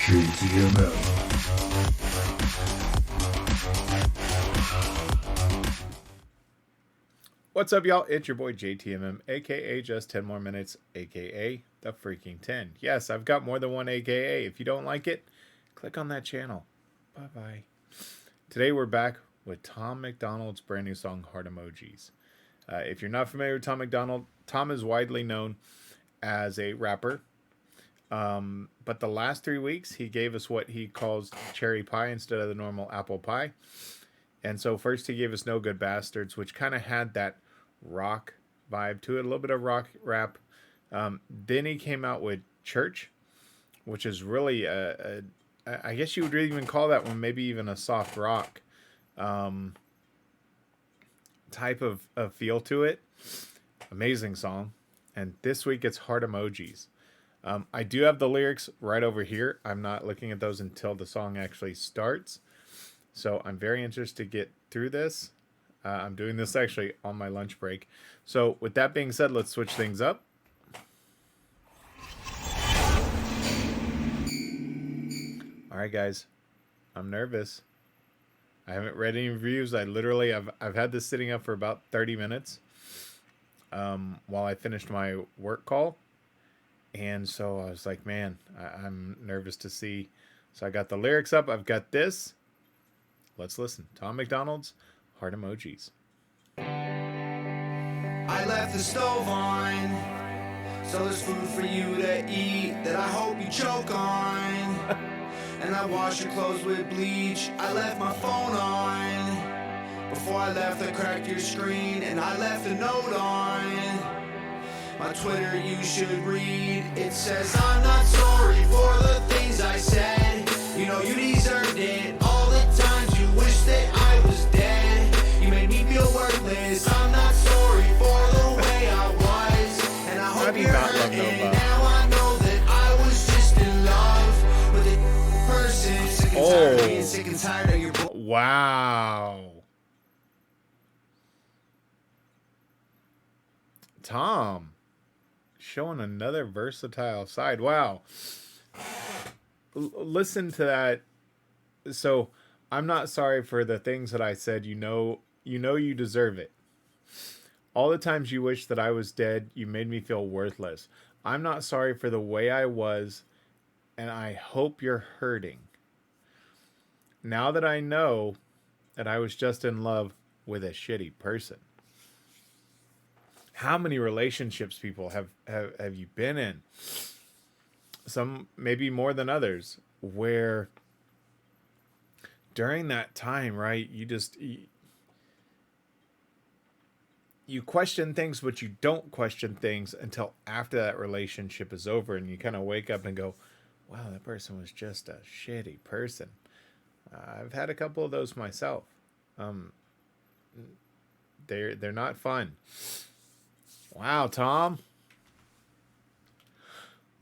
JTMM. What's up, y'all? It's your boy JTMM, aka Just 10 More Minutes, aka The Freaking 10. Yes, I've got more than one aka. If you don't like it, click on that channel. Bye-bye. Today we're back with Tom MacDonald's brand new song, Heart Emojis. If you're not familiar with Tom MacDonald, Tom is widely known as a rapper. But the last 3 weeks, he gave us what he calls cherry pie instead of the normal apple pie. And so first he gave us No Good Bastards, which kind of had that rock vibe to it, a little bit of rock rap. Then he came out with Church, which is really I guess you would even call that one maybe even a soft rock type of feel to it. Amazing song. And this week it's Heart Emojis. I do have the lyrics right over here. I'm not looking at those until the song actually starts. So I'm very interested to get through this. I'm doing this actually on my lunch break. So with that being said, let's switch things up. All right, guys. I'm nervous. I haven't read any reviews. I've had this sitting up for about 30 minutes while I finished my work call. And so I was like, man, I'm nervous to see. So I got the lyrics up. I've got this. Let's listen. Tom MacDonald's Heart Emojis. I left the stove on, so there's food for you to eat that I hope you choke on. And I wash your clothes with bleach. I left my phone on. Before I left, I cracked your screen, and I left a note on. My Twitter you should read. It says I'm not sorry for the things I said. You know you deserved it. All the times you wish that I was dead. You made me feel worthless. I'm not sorry for the way I was. And I hope you're hurting. Now I know that I was just in love with a person. Sick and tired of being sick and tired of your Wow. Tom showing another versatile side. Wow. Listen to that. So I'm not sorry for the things that I said. You know you deserve it. All the times you wish that I was dead, you made me feel worthless. I'm not sorry for the way I was, and I hope you're hurting. Now that I know that I was just in love with a shitty person. How many relationships, people, have you been in? Some maybe more than others, where during that time, right, you question things, but you don't question things until after that relationship is over, and you kind of wake up and go, wow, that person was just a shitty person. I've had a couple of those myself. They're not fun. Wow, Tom.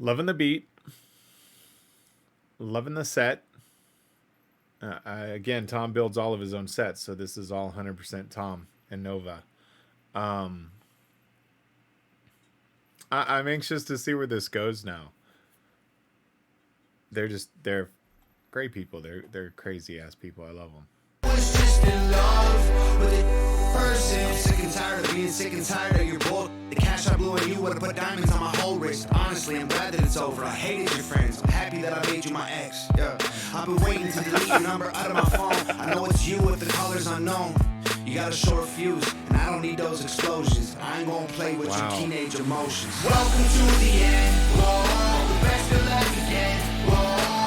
Loving the beat. Loving the set. Again, Tom builds all of his own sets, so this is all 100% Tom and Nova. I'm anxious to see where this goes now. They're great people. They're crazy ass people. I love them. was just in love with a person. Sick and tired of being sick and tired of your bull. The cash I blew on you would've put diamonds on my whole wrist. Honestly, I'm glad that it's over. I hated your friends. I'm happy that I made you my ex. Yeah, I've been waiting to delete your number out of my phone. I know it's you if the color's unknown. You got a short fuse, and I don't need those explosions. I ain't gonna play with your teenage emotions. Welcome to the end. Whoa, the best of luck again. Whoa,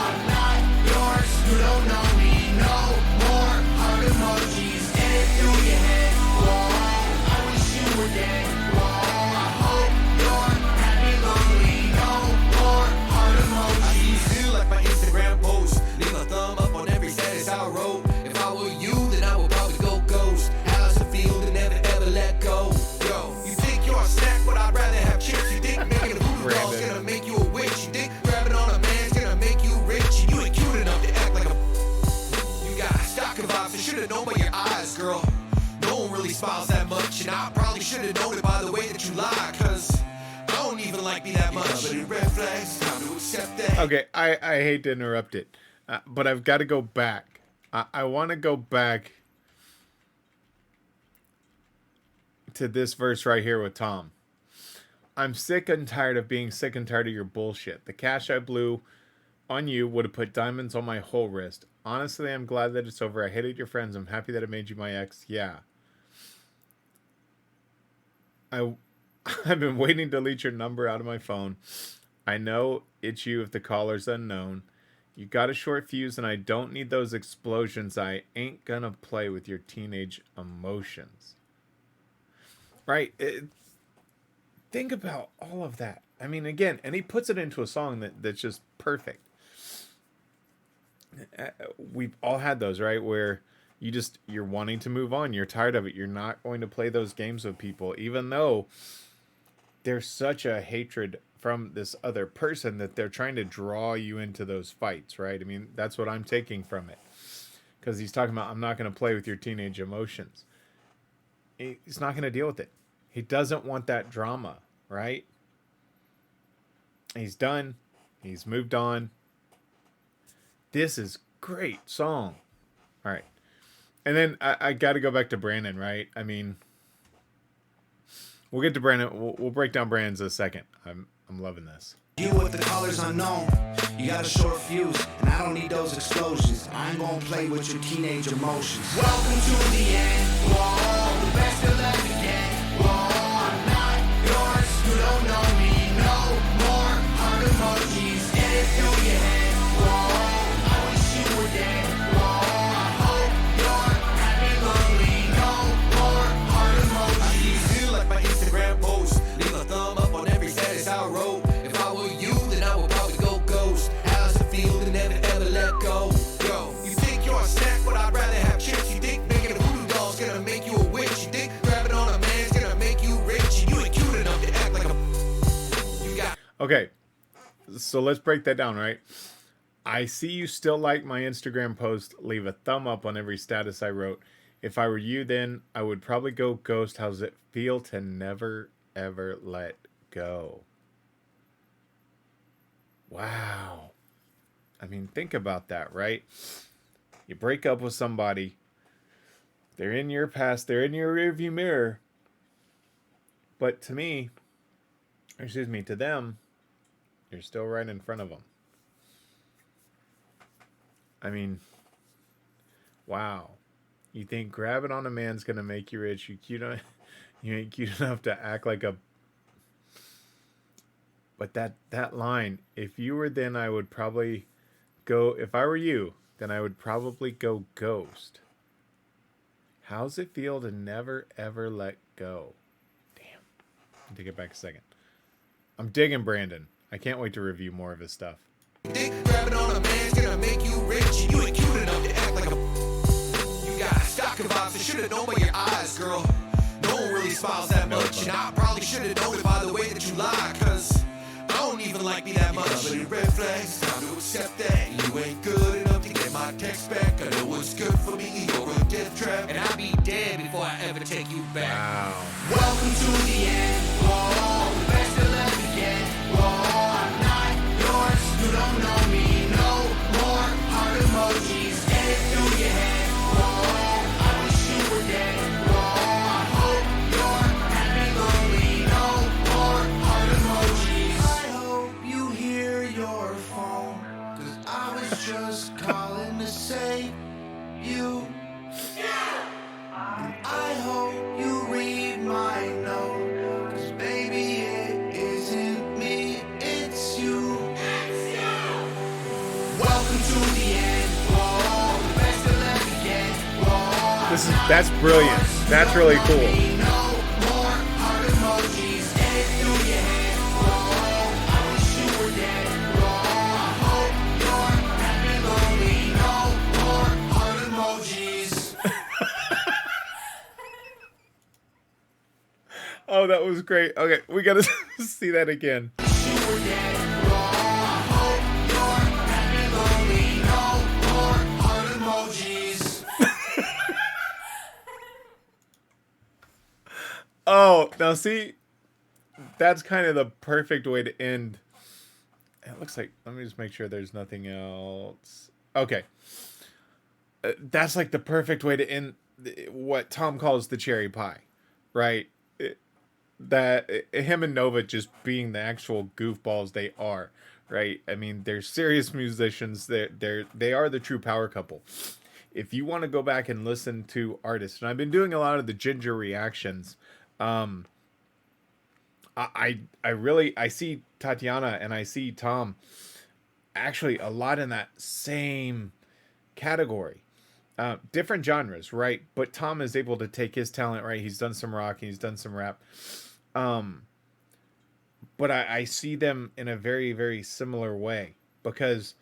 I'm not yours. You don't know me. No more heart emojis. Get it through your head. Whoa, I wish you were dead. Whoa, I hope you're happy, lonely. No more heart emojis. I see you feel like my Instagram post. Leave a thumb up on every status I wrote. If I were you, then I would probably go ghost. How's it feel to never ever let go? Yo, you think you're a snack, but I'd rather have chips. You think making a voodoo doll's gonna make you a witch. You think grabbing on a man's gonna make you rich. You ain't cute enough to act like a. You got stalker vibes. I should've known by your eyes, girl. No one really smiles that much, and I probably should've known it by the way that you lie. Cause I don't even like me that much. But in red flags, time to accept that. Okay, I hate to interrupt it, but I've got to go back. I want to go back to this verse right here with Tom. I'm sick and tired of being sick and tired of your bullshit. The cash I blew on you would have put diamonds on my whole wrist. Honestly, I'm glad that it's over. I hated your friends. I'm happy that I made you my ex. Yeah. I've been waiting to delete your number out of my phone. I know it's you if the caller's unknown. You got a short fuse and I don't need those explosions. I ain't gonna play with your teenage emotions. Right? Think about all of that. I mean, again, and he puts it into a song that's just perfect. We've all had those, right? Where you're wanting to move on. You're tired of it. You're not going to play those games with people, even though there's such a hatred from this other person that they're trying to draw you into those fights, right? I mean, that's what I'm taking from it. Because he's talking about, I'm not going to play with your teenage emotions. He's not going to deal with it. He doesn't want that drama, right? He's done. He's moved on. This is great song. All right. And then I got to go back to Brandon, right? I mean, we'll get to Brandon. We'll break down Brandon's in a second. I'm loving this. You with the colors unknown. You got a short fuse, and I don't need those explosions. I ain't gonna play with your teenage emotions. Welcome to the end. Whoa, the best of love again. Whoa, I'm not yours. You don't know me. No more heart emojis. Get it through your head. Whoa, I wish you were dead. Whoa, I hope you're happy, lonely. No more heart emojis. I feel like my Instagram post. Leave a thumb up on every status I wrote. If I were you, then I would probably go ghost. How's it feel to never ever let go? Yo, you think you're a snack, but I'd rather have chips. You think making a voodoo doll's gonna make you a witch. You think grabbing on a man's gonna make you rich. You ain't cute enough to act like a... You got... Okay, so let's break that down, right? I see you still like my Instagram post. Leave a thumb up on every status I wrote. If I were you, then I would probably go ghost. How's it feel to never ever let go? Wow. I mean, think about that, right? You break up with somebody. They're in your past. They're in your rearview mirror. But to them, you're still right in front of them. I mean, wow. You think grabbing on a man's gonna make you rich? You ain't cute enough to act like a... But that line, if you were then, I would probably go... If I were you, then I would probably go ghost. How's it feel to never, ever let go? Damn. I'll take it back a second. I'm digging Brandon. I can't wait to review more of his stuff. Think grabbing on a man's gonna make you rich. You ain't cute enough to act like a... You got stock vibes. I should've known by your eyes, girl. No one really smiles that much. And I probably should've known it by the way that you lie. Cause I don't even like me that much. But it red flags, time to accept that. You ain't good enough to get my text back. I know what's good for me, you're a death trap. And I'll be dead before I ever take you back. Wow. Welcome to the end. Whoa, the best of love again. Whoa, I'm not yours. You don't know me. No more heart emojis. Get it through your head. Whoa, I wish you were dead. Whoa, I hope you're happy, lonely. No more heart emojis. I hope you hear your phone. Cause I was just calling to say you. And I hope you read my note. Cause baby, it isn't me, it's you. Welcome to the end. Whoa, the best of love again. Whoa, That's brilliant. That's really cool. no more heart emojis. Get it through your head. Whoa, I wish you were dead. Whoa, I hope you're happy, lonely. No more heart emojis. Oh, that was great. Okay, we gotta see that again. You were dead. Whoa, I hope you're happy, lonely. No more heart emojis. Oh, now see, that's kind of the perfect way to end. It looks like, let me just make sure there's nothing else. Okay. That's like the perfect way to end what Tom calls the cherry pie, right? That him and Nova just being the actual goofballs they are, right? I mean, they're serious musicians. They are the true power couple. If you want to go back and listen to artists, and I've been doing a lot of the Ginger reactions, I really I see Tatiana and I see Tom actually a lot in that same category. Different genres, right? But Tom is able to take his talent, right? He's done some rock, he's done some rap. Um, but I see them in a very, very similar way because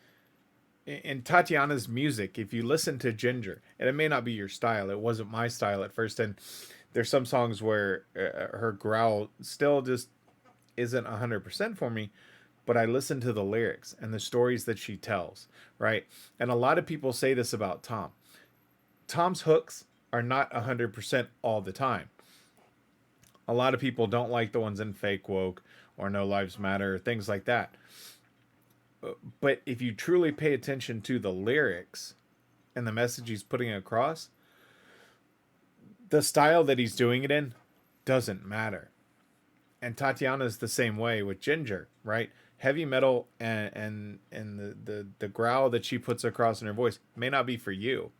in Tatiana's music, if you listen to Ginger, and it may not be your style, it wasn't my style at first, and there's some songs where her growl still just isn't 100% for me, but I listen to the lyrics and the stories that she tells, right? And a lot of people say this about Tom. Tom's hooks are not 100% all the time. A lot of people don't like the ones in Fake Woke or No Lives Matter, or things like that. But if you truly pay attention to the lyrics and the message he's putting across, the style that he's doing it in doesn't matter. And Tatiana's the same way with Ginger, right? Heavy metal and the growl that she puts across in her voice may not be for you.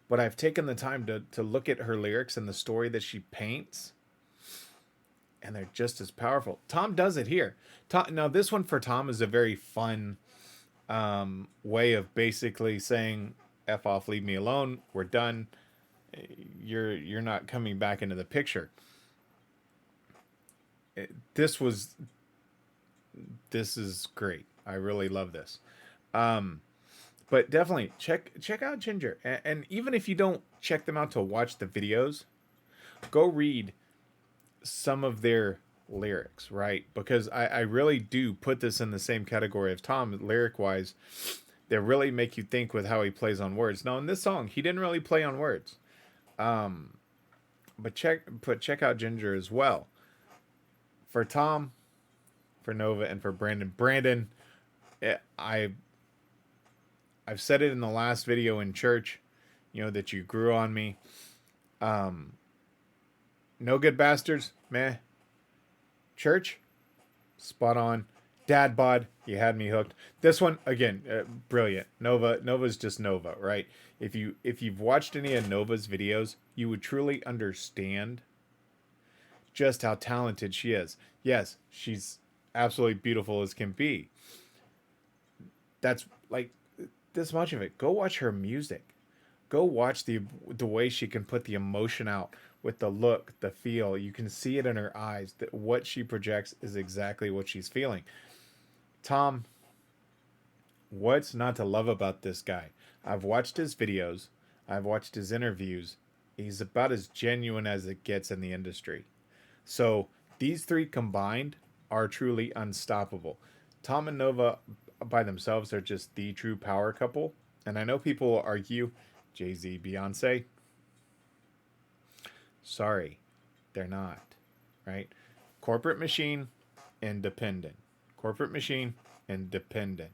But I've taken the time to look at her lyrics and the story that she paints, and they're just as powerful. Tom does it here. Now, this one for Tom is a very fun way of basically saying, F off, leave me alone, we're done. You're not coming back into the picture. This is great. I really love this. But definitely check out Ginger. And even if you don't check them out to watch the videos, go read some of their lyrics, right? Because I really do put this in the same category of Tom, lyric-wise. They really make you think with how he plays on words. Now, in this song, he didn't really play on words. But check out Ginger as well. For Tom, for Nova, and for Brandon. Brandon, I've said it in the last video in church, that you grew on me. No Good Bastards, meh. Church, spot on. Dad bod, you had me hooked. This one, again, brilliant. Nova's just Nova, right? If you've watched any of Nova's videos, you would truly understand just how talented she is. Yes, she's absolutely beautiful as can be. That's like this much of it. Go watch her music. Go watch the way she can put the emotion out with the look, the feel. You can see it in her eyes that what she projects is exactly what she's feeling. Tom, what's not to love about this guy? I've watched his videos. I've watched his interviews. He's about as genuine as it gets in the industry. So these three combined are truly unstoppable. Tom and Nova by themselves are just the true power couple. And I know people will argue, Jay-Z, Beyonce. Sorry, they're not, right? Corporate machine, independent. Corporate machine, independent.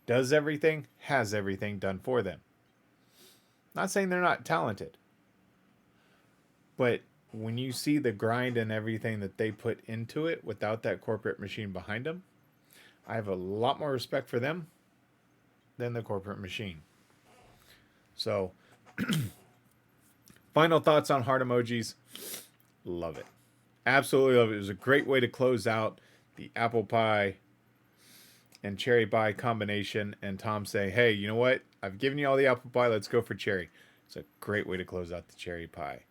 Does everything, has everything done for them. Not saying they're not talented. But when you see the grind and everything that they put into it without that corporate machine behind them, I have a lot more respect for them than the corporate machine. So, final thoughts on Heart Emojis. Love it. Absolutely love it. It was a great way to close out the apple pie and cherry pie combination. And Tom say, hey, you know what? I've given you all the apple pie. Let's go for cherry. It's a great way to close out the cherry pie.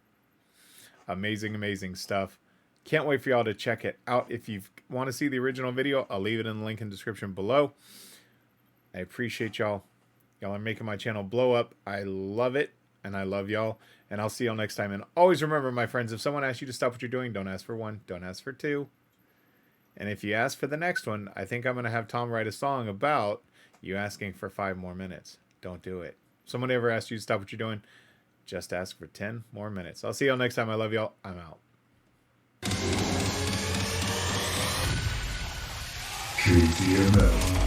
Amazing, amazing stuff. Can't wait for y'all to check it out. If you want to see the original video, I'll leave it in the link in the description below. I appreciate y'all. Y'all are making my channel blow up. I love it, and I love y'all. And I'll see y'all next time. And always remember, my friends, if someone asks you to stop what you're doing, don't ask for one. Don't ask for two. And if you ask for the next one, I think I'm going to have Tom write a song about you asking for 5 more minutes. Don't do it. If someone ever asks you to stop what you're doing, just ask for 10 more minutes. I'll see y'all next time. I love y'all. I'm out. JTMM.